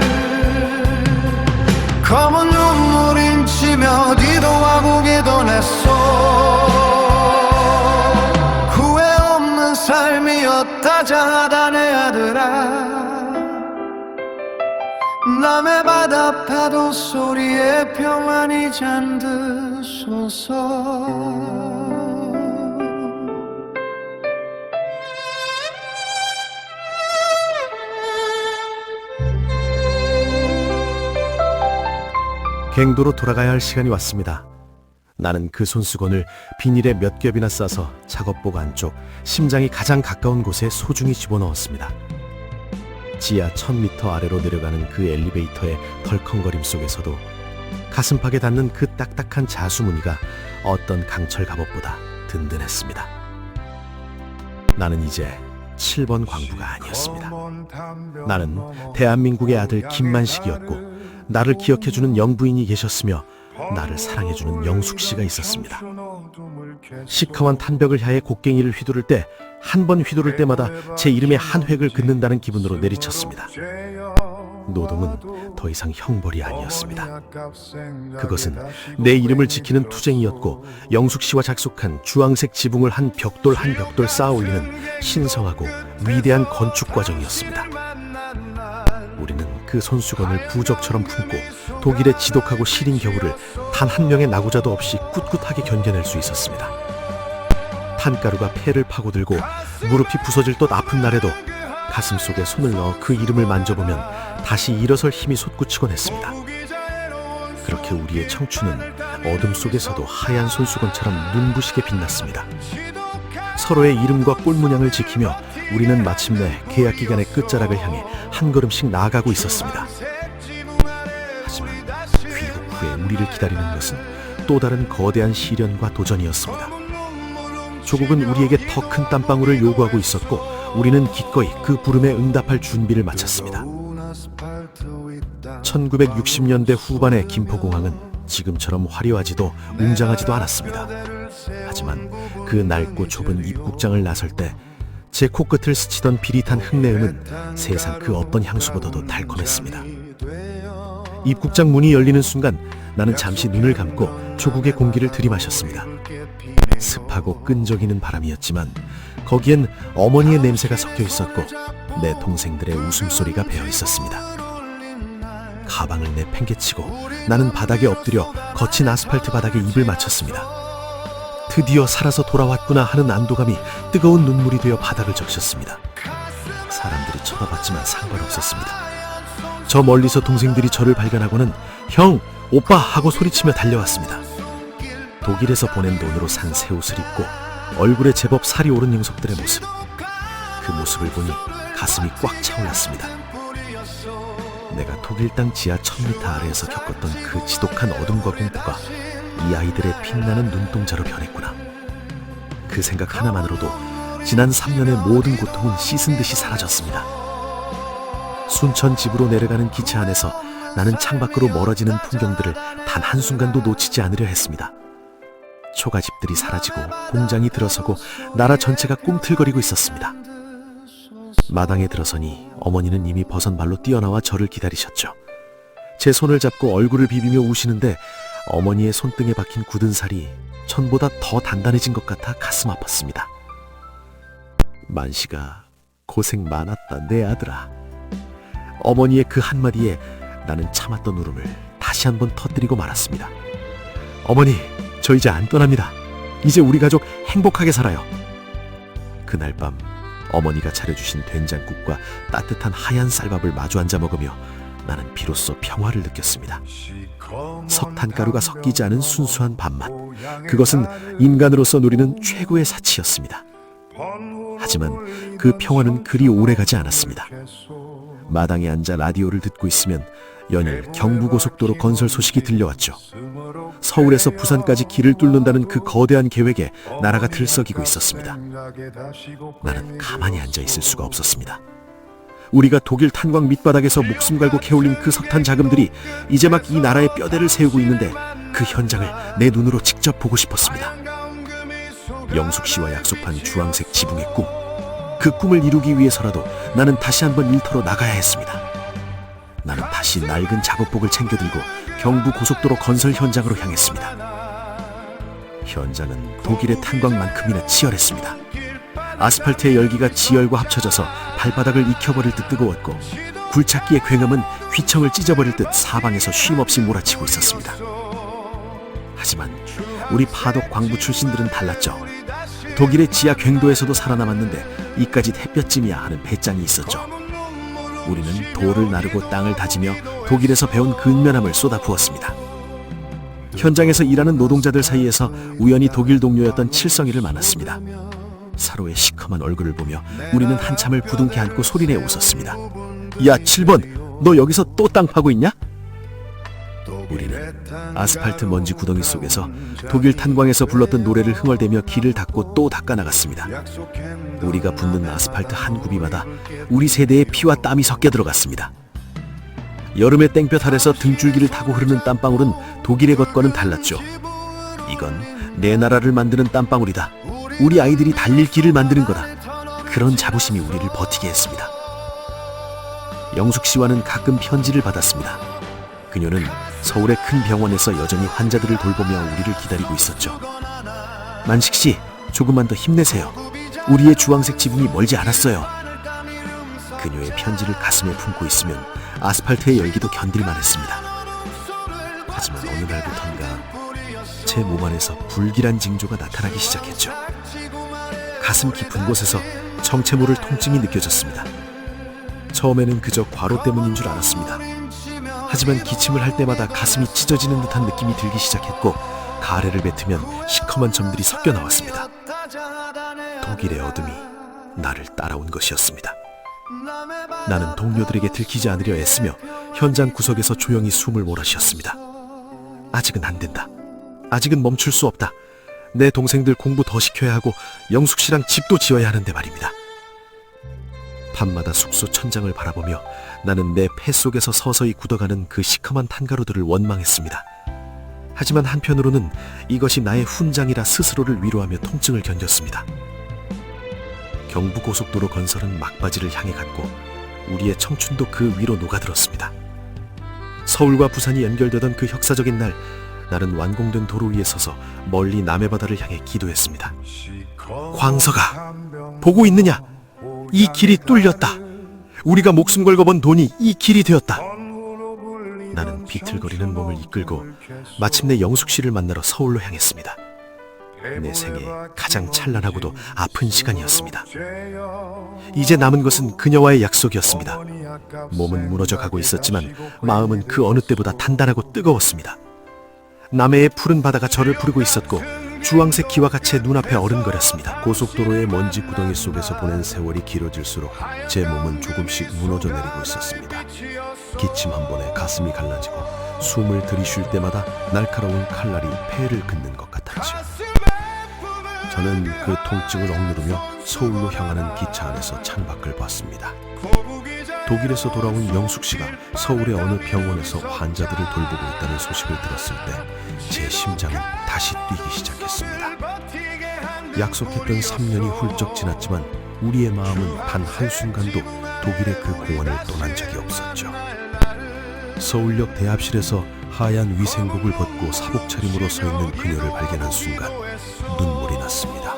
검은 눈물 인치며 기도하고 기도냈소. 삶이었다 자다 내 아들아 남의 바다 파도 소리에 평안히 잠드소서. 갱도로 돌아가야 할 시간이 왔습니다. 나는 그 손수건을 비닐에 몇 겹이나 싸서 작업복 안쪽 심장이 가장 가까운 곳에 소중히 집어넣었습니다. 지하 1000m 아래로 내려가는 그 엘리베이터의 덜컹거림 속에서도 가슴팍에 닿는 그 딱딱한 자수무늬가 어떤 강철 갑옷보다 든든했습니다. 나는 이제 7번 광부가 아니었습니다. 나는 대한민국의 아들 김만식이었고 나를 기억해주는 영부인이 계셨으며 나를 사랑해주는 영숙씨가 있었습니다. 시커먼 탄벽을 향해 곡괭이를 휘두를 때 한 번 휘두를 때마다 제 이름의 한 획을 긋는다는 기분으로 내리쳤습니다. 노동은 더 이상 형벌이 아니었습니다. 그것은 내 이름을 지키는 투쟁이었고 영숙씨와 작속한 주황색 지붕을 한 벽돌 한 벽돌 쌓아 올리는 신성하고 위대한 건축 과정이었습니다. 우리는 그 손수건을 부적처럼 품고 독일의 지독하고 시린 겨울을 단 한 명의 낙오자도 없이 꿋꿋하게 견뎌낼 수 있었습니다. 탄가루가 폐를 파고들고 무릎이 부서질 듯 아픈 날에도 가슴 속에 손을 넣어 그 이름을 만져보면 다시 일어설 힘이 솟구치곤 했습니다. 그렇게 우리의 청춘은 어둠 속에서도 하얀 손수건처럼 눈부시게 빛났습니다. 서로의 이름과 꼴문양을 지키며 우리는 마침내 계약 기간의 끝자락을 향해 한 걸음씩 나아가고 있었습니다. 하지만 귀국 후에 우리를 기다리는 것은 또 다른 거대한 시련과 도전이었습니다. 조국은 우리에게 더 큰 땀방울을 요구하고 있었고 우리는 기꺼이 그 부름에 응답할 준비를 마쳤습니다. 1960년대 후반의 김포공항은 지금처럼 화려하지도 웅장하지도 않았습니다. 하지만 그 넓고 좁은 입국장을 나설 때 제 코끝을 스치던 비릿한 흙내음은 세상 그 어떤 향수보다도 달콤했습니다. 입국장 문이 열리는 순간 나는 잠시 눈을 감고 조국의 공기를 들이마셨습니다. 습하고 끈적이는 바람이었지만 거기엔 어머니의 냄새가 섞여 있었고 내 동생들의 웃음소리가 배어 있었습니다. 가방을 내팽개치고 나는 바닥에 엎드려 거친 아스팔트 바닥에 입을 맞췄습니다. 드디어 살아서 돌아왔구나 하는 안도감이 뜨거운 눈물이 되어 바닥을 적셨습니다. 사람들이 쳐다봤지만 상관없었습니다. 저 멀리서 동생들이 저를 발견하고는 형, 오빠 하고 소리치며 달려왔습니다. 독일에서 보낸 돈으로 산 새 옷을 입고 얼굴에 제법 살이 오른 녀석들의 모습. 그 모습을 보니 가슴이 꽉 차올랐습니다. 내가 독일 땅 지하 1000m 아래에서 겪었던 그 지독한 어둠과 공포가 이 아이들의 빛나는 눈동자로 변했구나. 그 생각 하나만으로도 지난 3년의 모든 고통은 씻은 듯이 사라졌습니다. 순천 집으로 내려가는 기차 안에서 나는 창밖으로 멀어지는 풍경들을 단 한순간도 놓치지 않으려 했습니다. 초가집들이 사라지고 공장이 들어서고 나라 전체가 꿈틀거리고 있었습니다. 마당에 들어서니 어머니는 이미 버선 발로 뛰어나와 저를 기다리셨죠. 제 손을 잡고 얼굴을 비비며 우시는데 어머니의 손등에 박힌 굳은 살이 천보다 더 단단해진 것 같아 가슴 아팠습니다. 만시가 고생 많았다 내 아들아. 어머니의 그 한마디에 나는 참았던 울음을 다시 한번 터뜨리고 말았습니다. 어머니, 저 이제 안 떠납니다. 이제 우리 가족 행복하게 살아요. 그날 밤 어머니가 차려주신 된장국과 따뜻한 하얀 쌀밥을 마주 앉아 먹으며 나는 비로소 평화를 느꼈습니다. 석탄가루가 섞이지 않은 순수한 밥맛, 그것은 인간으로서 누리는 최고의 사치였습니다. 하지만 그 평화는 그리 오래가지 않았습니다. 마당에 앉아 라디오를 듣고 있으면 연일 경부고속도로 건설 소식이 들려왔죠. 서울에서 부산까지 길을 뚫는다는 그 거대한 계획에 나라가 들썩이고 있었습니다. 나는 가만히 앉아 있을 수가 없었습니다. 우리가 독일 탄광 밑바닥에서 목숨 걸고 캐올린 그 석탄 자금들이 이제 막 이 나라의 뼈대를 세우고 있는데 그 현장을 내 눈으로 직접 보고 싶었습니다. 영숙 씨와 약속한 주황색 지붕의 꿈, 그 꿈을 이루기 위해서라도 나는 다시 한번 일터로 나가야 했습니다. 나는 다시 낡은 작업복을 챙겨들고 경부 고속도로 건설 현장으로 향했습니다. 현장은 독일의 탄광만큼이나 치열했습니다. 아스팔트의 열기가 지열과 합쳐져서 발바닥을 익혀버릴 듯 뜨거웠고 굴착기의 굉음은 휘청을 찢어버릴 듯 사방에서 쉼없이 몰아치고 있었습니다. 하지만 우리 파독 광부 출신들은 달랐죠. 독일의 지하 갱도에서도 살아남았는데 이까짓 햇볕쯤이야 하는 배짱이 있었죠. 우리는 돌을 나르고 땅을 다지며 독일에서 배운 근면함을 쏟아부었습니다. 현장에서 일하는 노동자들 사이에서 우연히 독일 동료였던 칠성이를 만났습니다. 사로의 시커먼 얼굴을 보며 우리는 한참을 부둥켜 안고 소리내 웃었습니다. 야, 7번, 너 여기서 또 땅 파고 있냐? 우리는 아스팔트 먼지 구덩이 속에서 독일 탄광에서 불렀던 노래를 흥얼대며 길을 닦고 또 닦아나갔습니다. 우리가 붓는 아스팔트 한 구비마다 우리 세대의 피와 땀이 섞여 들어갔습니다. 여름의 땡볕 아래서 등줄기를 타고 흐르는 땀방울은 독일의 것과는 달랐죠. 이건 내 나라를 만드는 땀방울이다. 우리 아이들이 달릴 길을 만드는 거다. 그런 자부심이 우리를 버티게 했습니다. 영숙 씨와는 가끔 편지를 받았습니다. 그녀는 서울의 큰 병원에서 여전히 환자들을 돌보며 우리를 기다리고 있었죠. 만식 씨, 조금만 더 힘내세요. 우리의 주황색 지붕이 멀지 않았어요. 그녀의 편지를 가슴에 품고 있으면 아스팔트의 열기도 견딜만 했습니다. 하지만 어느 날부턴가 제 몸 안에서 불길한 징조가 나타나기 시작했죠. 가슴 깊은 곳에서 정체모를 통증이 느껴졌습니다. 처음에는 그저 과로 때문인 줄 알았습니다. 하지만 기침을 할 때마다 가슴이 찢어지는 듯한 느낌이 들기 시작했고 가래를 뱉으면 시커먼 점들이 섞여 나왔습니다. 독일의 어둠이 나를 따라온 것이었습니다. 나는 동료들에게 들키지 않으려 애쓰며 현장 구석에서 조용히 숨을 몰아쉬었습니다. 아직은 안 된다. 아직은 멈출 수 없다. 내 동생들 공부 더 시켜야 하고 영숙 씨랑 집도 지어야 하는데 말입니다. 밤마다 숙소 천장을 바라보며 나는 내 폐 속에서 서서히 굳어가는 그 시커먼 탄가루들을 원망했습니다. 하지만 한편으로는 이것이 나의 훈장이라 스스로를 위로하며 통증을 견뎠습니다. 경부고속도로 건설은 막바지를 향해 갔고 우리의 청춘도 그 위로 녹아들었습니다. 서울과 부산이 연결되던 그 혁사적인 날, 나는 완공된 도로 위에 서서 멀리 남해바다를 향해 기도했습니다. 광석아, 보고 있느냐? 이 길이 뚫렸다. 우리가 목숨 걸고 번 돈이 이 길이 되었다. 나는 비틀거리는 몸을 이끌고 마침내 영숙 씨를 만나러 서울로 향했습니다. 내 생애 가장 찬란하고도 아픈 시간이었습니다. 이제 남은 것은 그녀와의 약속이었습니다. 몸은 무너져 가고 있었지만 마음은 그 어느 때보다 단단하고 뜨거웠습니다. 남해의 푸른 바다가 저를 부르고 있었고 주황색 기와같이 눈앞에 어른거렸습니다. 고속도로의 먼지 구덩이 속에서 보낸 세월이 길어질수록 제 몸은 조금씩 무너져 내리고 있었습니다. 기침 한 번에 가슴이 갈라지고 숨을 들이쉴 때마다 날카로운 칼날이 폐를 긋는 것 같았죠. 저는 그 통증을 억누르며 서울로 향하는 기차 안에서 창밖을 봤습니다. 독일에서 돌아온 영숙 씨가 서울의 어느 병원에서 환자들을 돌보고 있다는 소식을 들었을 때 제 심장은 다시 뛰기 시작했습니다. 약속했던 3년이 훌쩍 지났지만 우리의 마음은 단 한순간도 독일의 그 공원을 떠난 적이 없었죠. 서울역 대합실에서 하얀 위생복을 벗고 사복 차림으로 서 있는 그녀를 발견한 순간 눈물이 났습니다.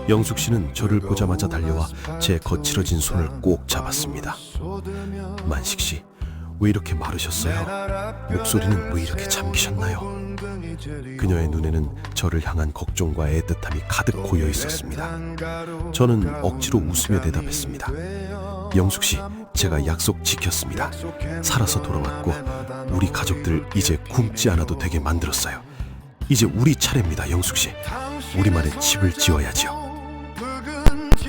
영숙 씨는 저를 보자마자 달려와 제 거칠어진 손을 꼭 잡았습니다. 만식 씨, 왜 이렇게 마르셨어요? 목소리는 왜 이렇게 잠기셨나요? 그녀의 눈에는 저를 향한 걱정과 애틋함이 가득 고여 있었습니다. 저는 억지로 웃으며 대답했습니다. 영숙 씨, 제가 약속 지켰습니다. 살아서 돌아왔고 우리 가족들 이제 굶지 않아도 되게 만들었어요. 이제 우리 차례입니다, 영숙 씨. 우리만의 집을 지어야지요.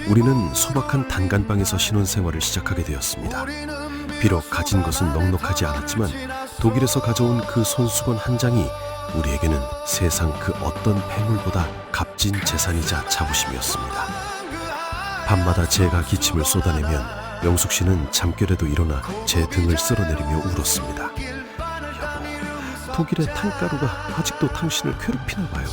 우리는 소박한 단간방에서 신혼생활을 시작하게 되었습니다. 비록 가진 것은 넉넉하지 않았지만 독일에서 가져온 그 손수건 한 장이 우리에게는 세상 그 어떤 폐물보다 값진 재산이자 자부심이었습니다. 밤마다 제가 기침을 쏟아내면 영숙 씨는 잠결에도 일어나 제 등을 쓸어내리며 울었습니다. 여보, 독일의 탄가루가 아직도 당신을 괴롭히나 봐요.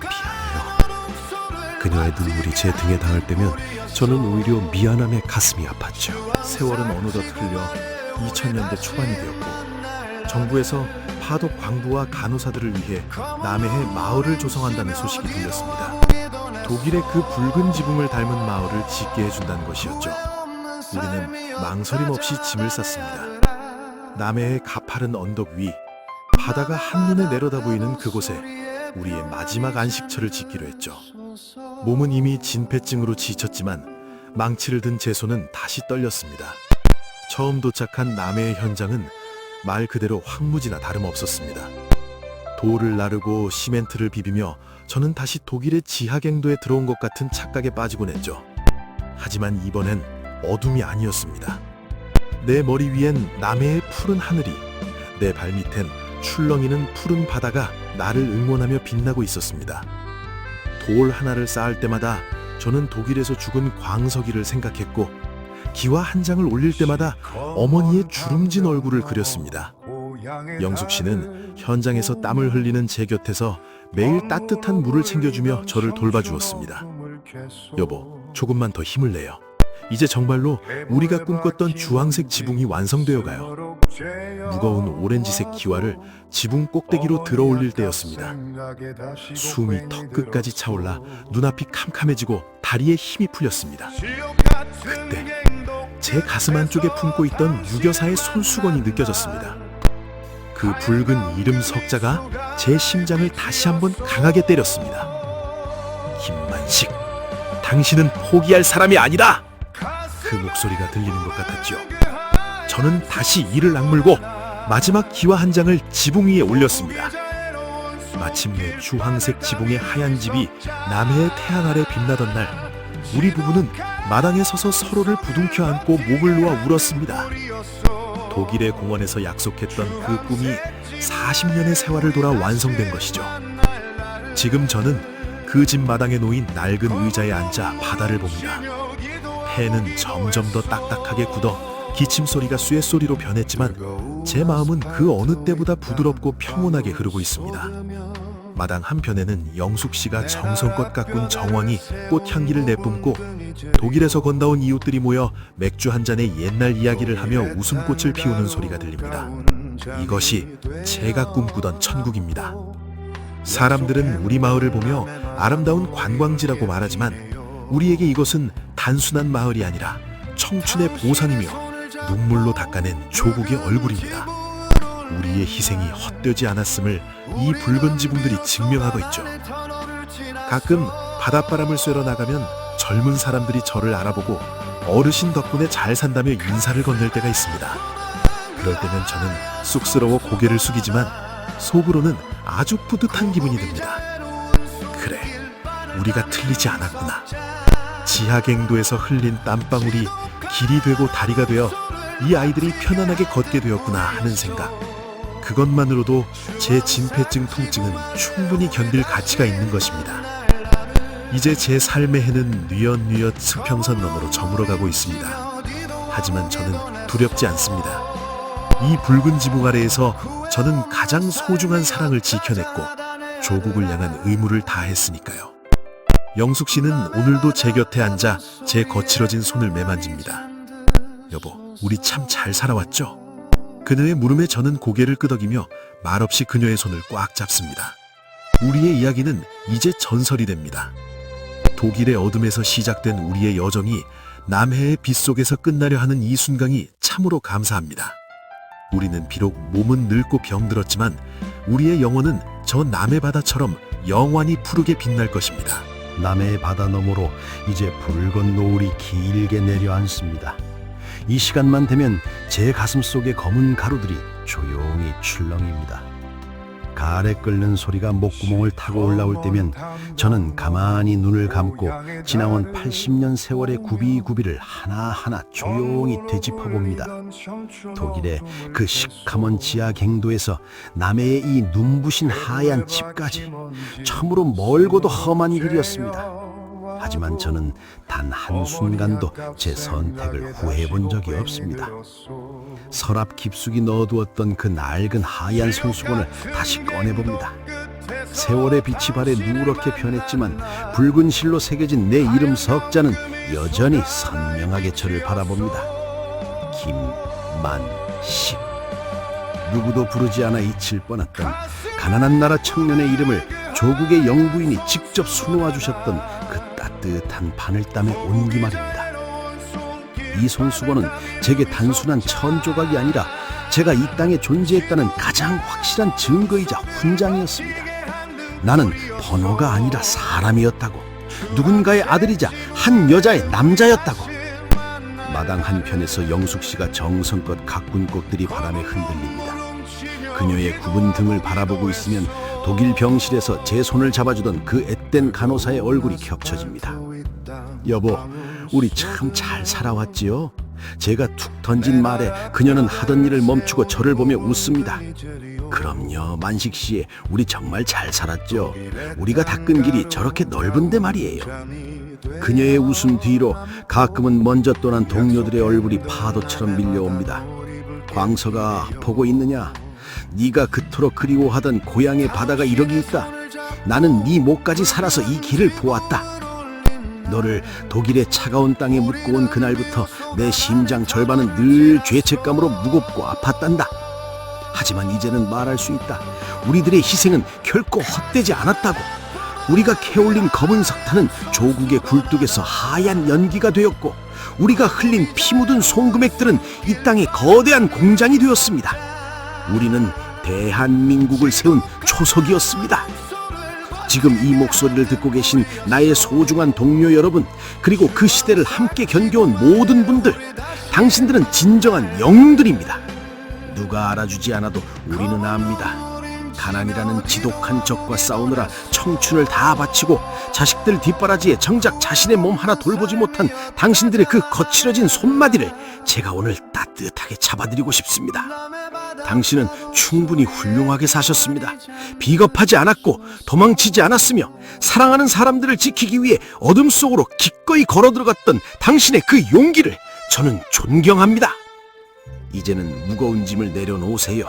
미안해요. 그녀의 눈물이 제 등에 닿을 때면 저는 오히려 미안함에 가슴이 아팠죠. 세월은 어느덧 흘려 2000년대 초반이 되었고 정부에서 파독 광부와 간호사들을 위해 남해에 마을을 조성한다는 소식이 들렸습니다. 독일의 그 붉은 지붕을 닮은 마을을 짓게 해준다는 것이었죠. 우리는 망설임 없이 짐을 쌌습니다. 남해의 가파른 언덕 위, 바다가 한눈에 내려다 보이는 그곳에 우리의 마지막 안식처를 짓기로 했죠. 몸은 이미 진폐증으로 지쳤지만 망치를 든 제 손은 다시 떨렸습니다. 처음 도착한 남해의 현장은 말 그대로 황무지나 다름없었습니다. 돌을 나르고 시멘트를 비비며 저는 다시 독일의 지하갱도에 들어온 것 같은 착각에 빠지곤 했죠. 하지만 이번엔 어둠이 아니었습니다. 내 머리 위엔 남해의 푸른 하늘이, 내 발밑엔 출렁이는 푸른 바다가 나를 응원하며 빛나고 있었습니다. 돌 하나를 쌓을 때마다 저는 독일에서 죽은 광석이를 생각했고 기와 한 장을 올릴 때마다 어머니의 주름진 얼굴을 그렸습니다. 영숙 씨는 현장에서 땀을 흘리는 제 곁에서 매일 따뜻한 물을 챙겨주며 저를 돌봐주었습니다. 여보, 조금만 더 힘을 내요. 이제 정말로 우리가 꿈꿨던 주황색 지붕이 완성되어 가요. 무거운 오렌지색 기와를 지붕 꼭대기로 들어올릴 때였습니다. 숨이 턱 끝까지 차올라 눈앞이 캄캄해지고 다리에 힘이 풀렸습니다. 그때 제 가슴 안쪽에 품고 있던 유교사의 손수건이 느껴졌습니다. 그 붉은 이름 석자가 제 심장을 다시 한번 강하게 때렸습니다. 김만식, 당신은 포기할 사람이 아니다! 그 목소리가 들리는 것 같았죠. 저는 다시 이를 악물고 마지막 기와 한 장을 지붕 위에 올렸습니다. 마침내 주황색 지붕의 하얀 집이 남해의 태양 아래 빛나던 날, 우리 부부는 마당에 서서 서로를 부둥켜 안고 목을 놓아 울었습니다. 독일의 공원에서 약속했던 그 꿈이 40년의 세월을 돌아 완성된 것이죠. 지금 저는 그 집 마당에 놓인 낡은 의자에 앉아 바다를 봅니다. 해는 점점 더 딱딱하게 굳어 기침 소리가 쇠소리로 변했지만 제 마음은 그 어느 때보다 부드럽고 평온하게 흐르고 있습니다. 마당 한편에는 영숙 씨가 정성껏 가꾼 정황이 꽃향기를 내뿜고 독일에서 건다온 이웃들이 모여 맥주 한 잔에 옛날 이야기를 하며 웃음꽃을 피우는 소리가 들립니다. 이것이 제가 꿈꾸던 천국입니다. 사람들은 우리 마을을 보며 아름다운 관광지라고 말하지만 우리에게 이것은 단순한 마을이 아니라 청춘의 보상이며 눈물로 닦아낸 조국의 얼굴입니다. 우리의 희생이 헛되지 않았음을 이 붉은 지붕들이 증명하고 있죠. 가끔 바닷바람을 쐬러 나가면 젊은 사람들이 저를 알아보고 어르신 덕분에 잘 산다며 인사를 건넬 때가 있습니다. 그럴 때면 저는 쑥스러워 고개를 숙이지만 속으로는 아주 뿌듯한 기분이 듭니다. 그래, 우리가 틀리지 않았구나. 지하갱도에서 흘린 땀방울이 길이 되고 다리가 되어 이 아이들이 편안하게 걷게 되었구나 하는 생각. 그것만으로도 제 진폐증 통증은 충분히 견딜 가치가 있는 것입니다. 이제 제 삶의 해는 뉘엿뉘엿 수평선 너머로 저물어가고 있습니다. 하지만 저는 두렵지 않습니다. 이 붉은 지붕 아래에서 저는 가장 소중한 사랑을 지켜냈고 조국을 향한 의무를 다했으니까요. 영숙 씨는 오늘도 제 곁에 앉아 제 거칠어진 손을 매만집니다. 여보, 우리 참 잘 살아왔죠? 그녀의 물음에 저는 고개를 끄덕이며 말없이 그녀의 손을 꽉 잡습니다. 우리의 이야기는 이제 전설이 됩니다. 독일의 어둠에서 시작된 우리의 여정이 남해의 빛 속에서 끝나려 하는 이 순간이 참으로 감사합니다. 우리는 비록 몸은 늙고 병들었지만 우리의 영혼은 저 남해 바다처럼 영원히 푸르게 빛날 것입니다. 남해의 바다 너머로 이제 붉은 노을이 길게 내려앉습니다. 이 시간만 되면 제 가슴 속의 검은 가루들이 조용히 출렁입니다. 가래 끓는 소리가 목구멍을 타고 올라올 때면 저는 가만히 눈을 감고 지나온 80년 세월의 구비구비를 하나하나 조용히 되짚어봅니다. 독일의 그 시커먼 지하 갱도에서 남해의 이 눈부신 하얀 집까지 참으로 멀고도 험한 길이었습니다. 하지만 저는 단 한순간도 제 선택을 후회해본 적이 없습니다. 서랍 깊숙이 넣어두었던 그 낡은 하얀 손수건을 다시 꺼내봅니다. 세월의 빛이 발에 누렇게 변했지만 붉은 실로 새겨진 내 이름 석자는 여전히 선명하게 저를 바라봅니다. 김만식. 누구도 부르지 않아 잊힐 뻔했던 가난한 나라 청년의 이름을 조국의 영부인이 직접 수놓아 주셨던 그 따뜻한 바늘땀의 온기 말입니다. 이 손수건은 제게 단순한 천 조각이 아니라 제가 이 땅에 존재했다는 가장 확실한 증거이자 훈장이었습니다. 나는 번호가 아니라 사람이었다고, 누군가의 아들이자 한 여자의 남자였다고. 마당 한편에서 영숙 씨가 정성껏 가꾼 꽃들이 바람에 흔들립니다. 그녀의 굽은 등을 바라보고 있으면 독일 병실에서 제 손을 잡아주던 그 앳된 간호사의 얼굴이 겹쳐집니다. 여보, 우리 참 잘 살아왔지요? 제가 툭 던진 말에 그녀는 하던 일을 멈추고 저를 보며 웃습니다. 그럼요, 만식 씨, 우리 정말 잘 살았죠. 우리가 닦은 길이 저렇게 넓은데 말이에요. 그녀의 웃음 뒤로 가끔은 먼저 떠난 동료들의 얼굴이 파도처럼 밀려옵니다. 광석아, 보고 있느냐? 네가 그토록 그리워하던 고향의 바다가 이러기 있다. 나는 네 목까지 살아서 이 길을 보았다. 너를 독일의 차가운 땅에 묻고 온 그날부터 내 심장 절반은 늘 죄책감으로 무겁고 아팠단다. 하지만 이제는 말할 수 있다. 우리들의 희생은 결코 헛되지 않았다고. 우리가 캐올린 검은 석탄은 조국의 굴뚝에서 하얀 연기가 되었고, 우리가 흘린 피 묻은 송금액들은 이 땅의 거대한 공장이 되었습니다. 우리는 대한민국을 세운 초석이었습니다. 지금 이 목소리를 듣고 계신 나의 소중한 동료 여러분, 그리고 그 시대를 함께 견뎌온 모든 분들, 당신들은 진정한 영웅들입니다. 누가 알아주지 않아도 우리는 압니다. 가난이라는 지독한 적과 싸우느라 청춘을 다 바치고 자식들 뒷바라지에 정작 자신의 몸 하나 돌보지 못한 당신들의 그 거칠어진 손마디를 제가 오늘 따뜻하게 잡아드리고 싶습니다. 당신은 충분히 훌륭하게 사셨습니다. 비겁하지 않았고 도망치지 않았으며 사랑하는 사람들을 지키기 위해 어둠 속으로 기꺼이 걸어들어갔던 당신의 그 용기를 저는 존경합니다. 이제는 무거운 짐을 내려놓으세요.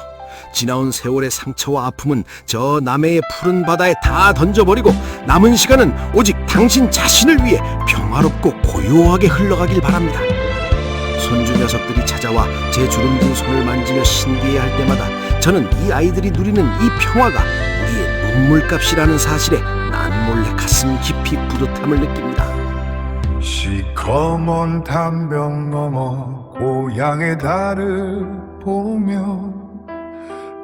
지나온 세월의 상처와 아픔은 저 남해의 푸른 바다에 다 던져버리고 남은 시간은 오직 당신 자신을 위해 평화롭고 고요하게 흘러가길 바랍니다. 손주 녀석들이 찾아와 제 주름진 손을 만지며 신기해할 때마다 저는 이 아이들이 누리는 이 평화가 우리의 눈물값이라는 사실에 난 몰래 가슴 깊이 뿌듯함을 느낍니다. 시커먼 담벼 넘어 고향의 달을 보며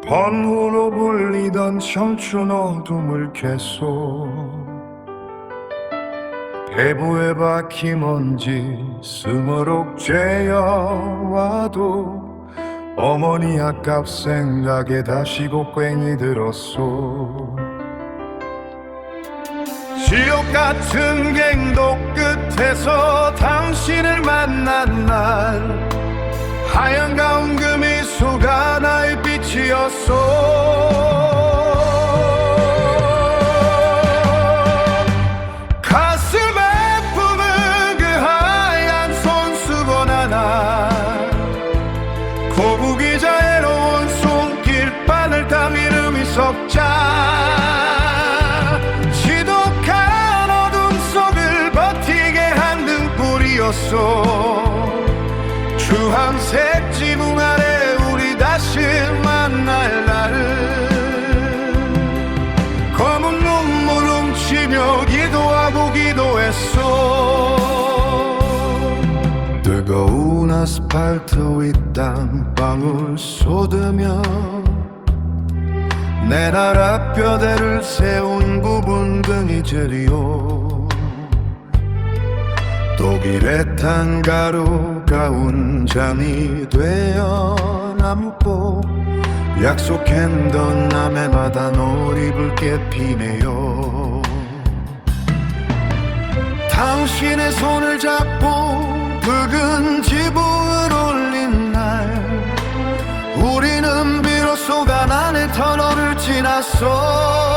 번호로 불리던 청춘 어둠을 캐소 배부에 박힌 먼지 스머록 죄어와도 어머니 아깝 생각에 다시 곡괭이 들었소 지옥 같은 갱도 끝에서 당신을 만난 날 하얀 가운 그 미소가 나의 빛이었소 가슴에 품은 그 하얀 손수건 하나 거북이자 애로운 손길 바늘땀 이름이 석자 지독한 어둠 속을 버티게 한 등불이었소 주황색 지붕 아래 우리 다시 만날 날을 검은 눈물 훔치며 기도하고 기도했소 뜨거운 아스팔트 위 땀방울 쏟으며 내 나라 뼈대를 세운 부분 등이 저리요 독일의 탄 가루가 운장이 되어 남고 약속했던 남의 바다 놀이붉게 피네요 당신의 손을 잡고 붉은 지붕을 올린 날 우리는 비로소 가난의 터널을 지났어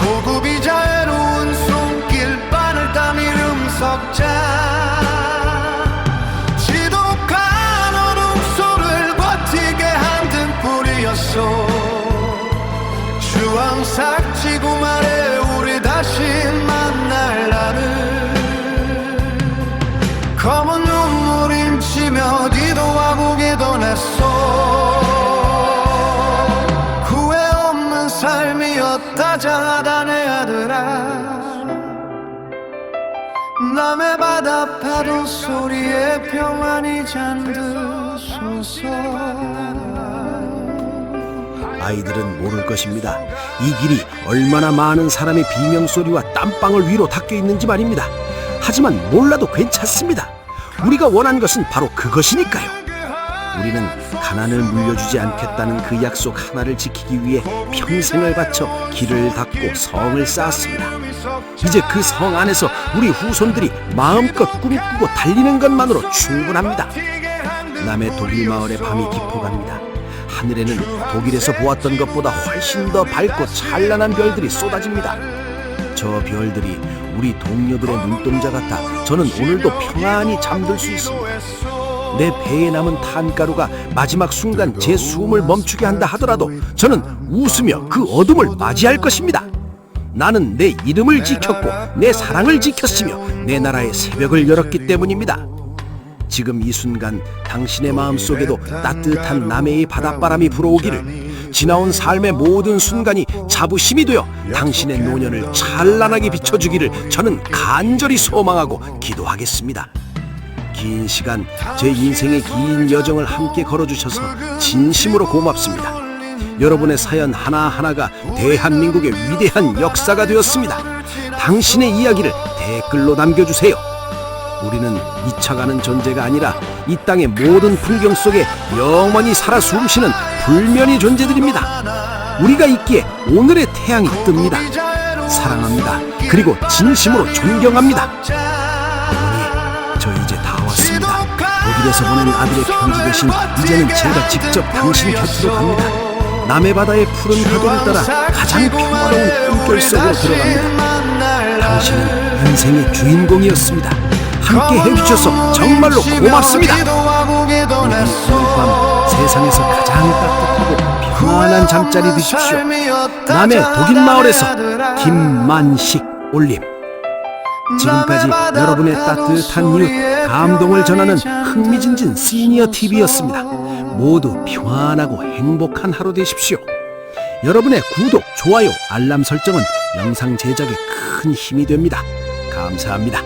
고급이자 애로운 손길 바늘땀 이름 석자 지독한 어둠 속을 버티게 한 등불이었소 주황색 지붕 아래 우리 다시 만날 날을 검은 눈물 힘치며 기도하고 기도냈소 삶이었다 자다 내 아들아 남의 바다 파도 소리에 평안히 잠들소서 아이들은 모를 것입니다. 이 길이 얼마나 많은 사람의 비명소리와 땀방울 위로 닦여 있는지 말입니다. 하지만 몰라도 괜찮습니다. 우리가 원한 것은 바로 그것이니까요. 우리는 가난을 물려주지 않겠다는 그 약속 하나를 지키기 위해 평생을 바쳐 길을 닦고 성을 쌓았습니다. 이제 그 성 안에서 우리 후손들이 마음껏 꿈꾸고 달리는 것만으로 충분합니다. 남의 독일 마을의 밤이 깊어갑니다. 하늘에는 독일에서 보았던 것보다 훨씬 더 밝고 찬란한 별들이 쏟아집니다. 저 별들이 우리 동료들의 눈동자 같아 저는 오늘도 평안히 잠들 수 있습니다. 내 배에 남은 탄가루가 마지막 순간 제 숨을 멈추게 한다 하더라도 저는 웃으며 그 어둠을 맞이할 것입니다. 나는 내 이름을 지켰고 내 사랑을 지켰으며 내 나라의 새벽을 열었기 때문입니다. 지금 이 순간 당신의 마음속에도 따뜻한 남해의 바닷바람이 불어오기를 지나온 삶의 모든 순간이 자부심이 되어 당신의 노년을 찬란하게 비춰주기를 저는 간절히 소망하고 기도하겠습니다. 긴 시간 제 인생의 긴 여정을 함께 걸어주셔서 진심으로 고맙습니다. 여러분의 사연 하나하나가 대한민국의 위대한 역사가 되었습니다. 당신의 이야기를 댓글로 남겨주세요. 우리는 잊혀가는 존재가 아니라 이 땅의 모든 풍경 속에 영원히 살아 숨쉬는 불면의 존재들입니다. 우리가 있기에 오늘의 태양이 뜹니다. 사랑합니다. 그리고 진심으로 존경합니다. 어머니, 저 이제 다 왔습니다. 독일에서 보낸 아들의 편지 대신 이제는 제가 직접 당신 곁으로 갑니다. 남해바다의 푸른 파도를 따라 가장 평화로운 꿈결 속으로 들어갑니다. 당신은 인생의 주인공이었습니다. 함께 해주셔서 정말로 고맙습니다. 오늘 밤 세상에서 가장 따뜻하고 평안한 잠자리 드십시오. 남해 독일 마을에서 김만식 올림. 지금까지 여러분의 따뜻한 이웃, 감동을 전하는 흥미진진 시니어 TV였습니다. 모두 평안하고 행복한 하루 되십시오. 여러분의 구독, 좋아요, 알람 설정은 영상 제작에 큰 힘이 됩니다. 감사합니다.